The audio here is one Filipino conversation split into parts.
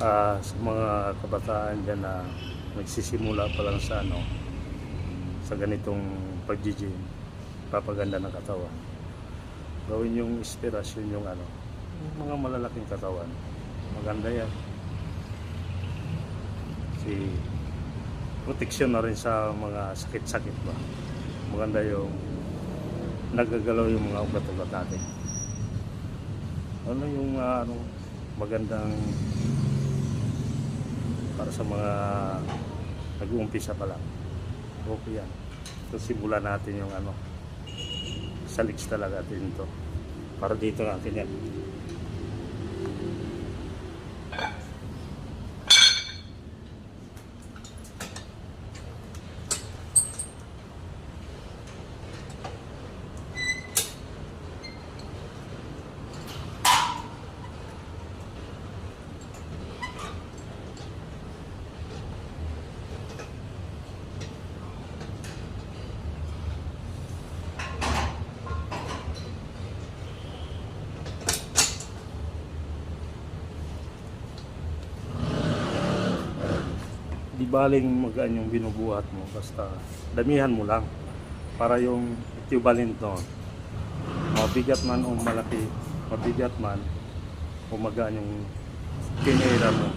sa mga kabataan dyan na nagsisimula pa lang sa sa ganitong pag-gym, papaganda ng katawan, gawin yung inspirasyon yung yung mga malalaking katawan. Maganda yan, si proteksyon na rin sa mga sakit-sakit ba. Maganda yung nagagalaw yung mga ugat-ugat natin. Yung magandang para sa mga nag-uumpisa pa lang. Okay yan. So simulan natin yung sa legs talaga natin ito. Para dito natin yan. Di baling magaan yung binubuhat mo, basta damihan mo lang para yung equivalent no, mabigat man o malaki, mabigat man o magaan yung kinira mo,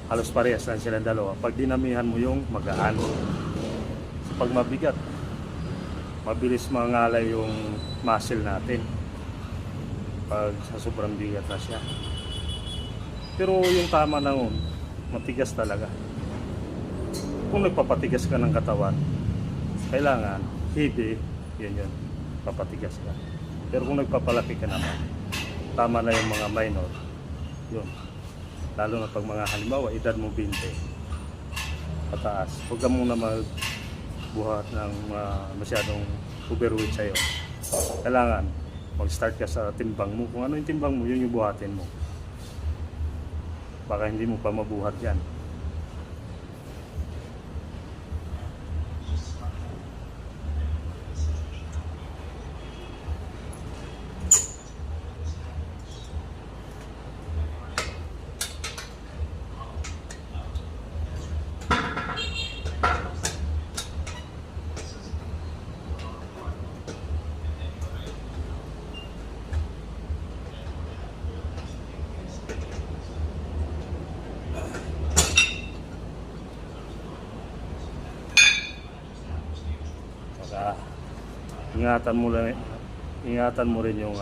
halos parehas lang sila dalawa. Pag dinamihan mo yung magaan, pag mabigat, mabilis mangalay yung muscle natin pag sa sobrang bigat na siya. Pero yung tama na nun, matigas talaga. Kung nagpapatigas ka ng katawan, kailangan heavy, yun, papatigas ka. Pero kung nagpapalaki ka naman, tama na yung mga minor, yun. Lalo na pag mga halimbawa, edad mo 20 pataas, huwag ka muna magbuhat ng masyadong overweight sa'yo. Kailangan mag-start ka sa timbang mo. Kung ano yung timbang mo, yun yung buhatin mo. Baka hindi mo pa mabuhat yan. Ingatan mo rin yung